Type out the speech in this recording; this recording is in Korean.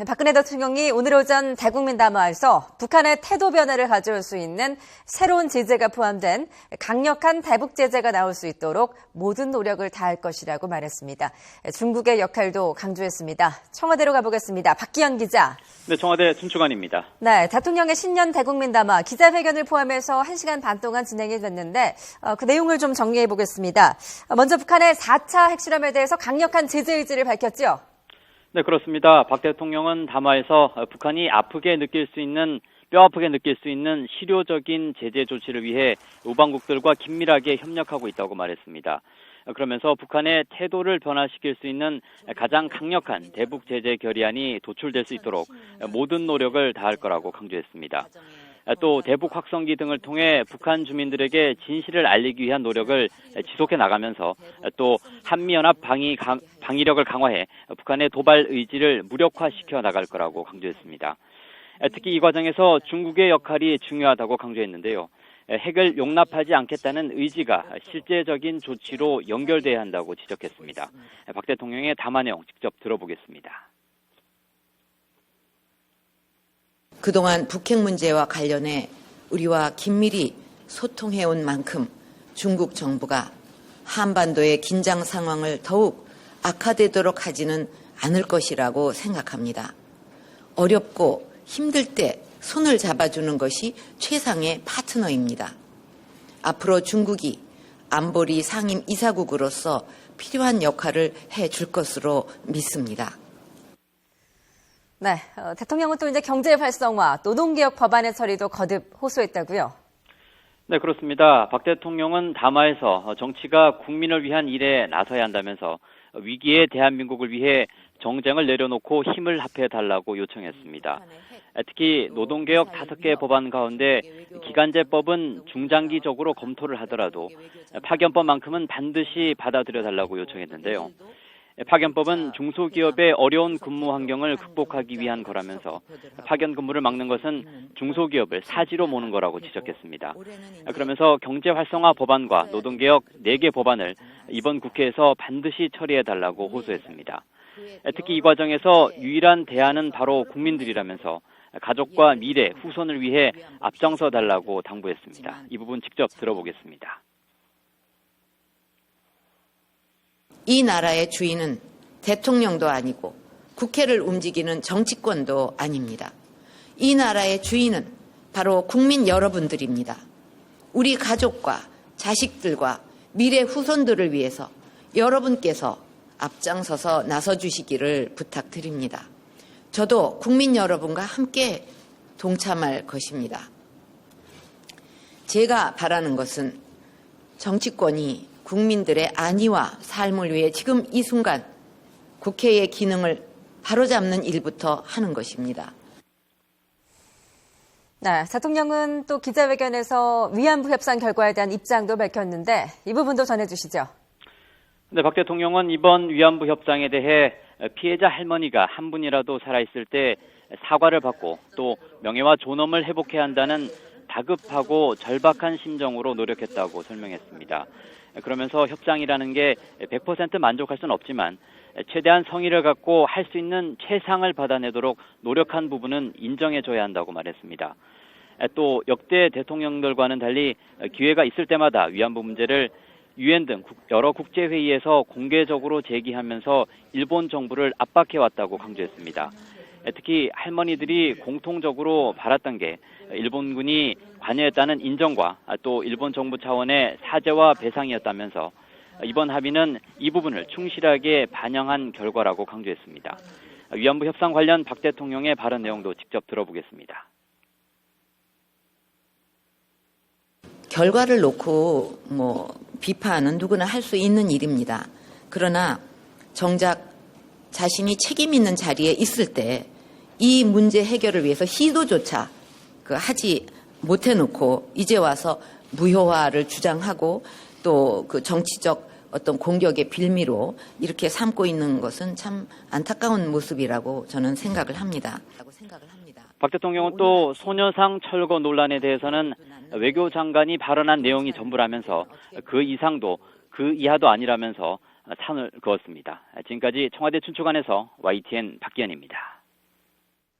박근혜 대통령이 오늘 오전 대국민 담화에서 북한의 태도 변화를 가져올 수 있는 새로운 제재가 포함된 강력한 대북 제재가 나올 수 있도록 모든 노력을 다할 것이라고 말했습니다. 중국의 역할도 강조했습니다. 청와대로 가보겠습니다. 박기현 기자. 네, 청와대 춘추관입니다. 네, 대통령의 신년 대국민 담화 기자회견을 포함해서 1시간 반 동안 진행이 됐는데 그 내용을 좀 정리해 보겠습니다. 먼저 북한의 4차 핵실험에 대해서 강력한 제재 의지를 밝혔죠. 네, 그렇습니다. 박 대통령은 담화에서 북한이 뼈 아프게 느낄 수 있는 실효적인 제재 조치를 위해 우방국들과 긴밀하게 협력하고 있다고 말했습니다. 그러면서 북한의 태도를 변화시킬 수 있는 가장 강력한 대북 제재 결의안이 도출될 수 있도록 모든 노력을 다할 거라고 강조했습니다. 또 대북 확성기 등을 통해 북한 주민들에게 진실을 알리기 위한 노력을 지속해 나가면서 또 한미연합 방위력을 강화해 북한의 도발 의지를 무력화시켜 나갈 거라고 강조했습니다. 특히 이 과정에서 중국의 역할이 중요하다고 강조했는데요. 핵을 용납하지 않겠다는 의지가 실제적인 조치로 연결돼야 한다고 지적했습니다. 박 대통령의 담화 내용 직접 들어보겠습니다. 그동안 북핵 문제와 관련해 우리와 긴밀히 소통해온 만큼 중국 정부가 한반도의 긴장 상황을 더욱 악화되도록 하지는 않을 것이라고 생각합니다. 어렵고 힘들 때 손을 잡아주는 것이 최상의 파트너입니다. 앞으로 중국이 안보리 상임 이사국으로서 필요한 역할을 해줄 것으로 믿습니다. 네, 대통령은 또 이제 경제 활성화, 노동개혁 법안의 처리도 거듭 호소했다고요? 네, 그렇습니다. 박 대통령은 담화에서 정치가 국민을 위한 일에 나서야 한다면서 위기의 대한민국을 위해 정쟁을 내려놓고 힘을 합해달라고 요청했습니다. 특히 노동개혁 5개 법안 가운데 기간제법은 중장기적으로 검토를 하더라도 파견법만큼은 반드시 받아들여달라고 요청했는데요. 파견법은 중소기업의 어려운 근무 환경을 극복하기 위한 거라면서 파견 근무를 막는 것은 중소기업을 사지로 모는 거라고 지적했습니다. 그러면서 경제활성화 법안과 노동개혁 4개 법안을 이번 국회에서 반드시 처리해달라고 호소했습니다. 특히 이 과정에서 유일한 대안은 바로 국민들이라면서 가족과 미래, 후손을 위해 앞장서 달라고 당부했습니다. 이 부분 직접 들어보겠습니다. 이 나라의 주인은 대통령도 아니고 국회를 움직이는 정치권도 아닙니다. 이 나라의 주인은 바로 국민 여러분들입니다. 우리 가족과 자식들과 미래 후손들을 위해서 여러분께서 앞장서서 나서주시기를 부탁드립니다. 저도 국민 여러분과 함께 동참할 것입니다. 제가 바라는 것은 정치권이 국민들의 안위와 삶을 위해 지금 이 순간 국회의 기능을 바로잡는 일부터 하는 것입니다. 네, 대통령은 또 기자회견에서 위안부 협상 결과에 대한 입장도 밝혔는데 이 부분도 전해주시죠. 네, 박 대통령은 이번 위안부 협상에 대해 피해자 할머니가 한 분이라도 살아있을 때 사과를 받고 또 명예와 존엄을 회복해야 한다는 다급하고 절박한 심정으로 노력했다고 설명했습니다. 그러면서 협상이라는 게 100% 만족할 수는 없지만 최대한 성의를 갖고 할 수 있는 최상을 받아내도록 노력한 부분은 인정해줘야 한다고 말했습니다. 또 역대 대통령들과는 달리 기회가 있을 때마다 위안부 문제를 유엔 등 여러 국제회의에서 공개적으로 제기하면서 일본 정부를 압박해왔다고 강조했습니다. 특히 할머니들이 공통적으로 바랐던 게 일본군이 관여했다는 인정과 또 일본 정부 차원의 사죄와 배상이었다면서 이번 합의는 이 부분을 충실하게 반영한 결과라고 강조했습니다. 위안부 협상 관련 박 대통령의 발언 내용도 직접 들어보겠습니다. 결과를 놓고 비판은 누구나 할 수 있는 일입니다. 그러나 정작 자신이 책임 있는 자리에 있을 때 이 문제 해결을 위해서 시도조차 하지 못해놓고 이제 와서 무효화를 주장하고 또 그 정치적 어떤 공격의 빌미로 이렇게 삼고 있는 것은 참 안타까운 모습이라고 저는 생각을 합니다. 박 대통령은 또 소녀상 철거 논란에 대해서는 외교장관이 발언한 내용이 전부라면서 그 이상도 그 이하도 아니라면서 산을 그었습니다. 지금까지 청와대 춘추관에서 YTN 박기현입니다.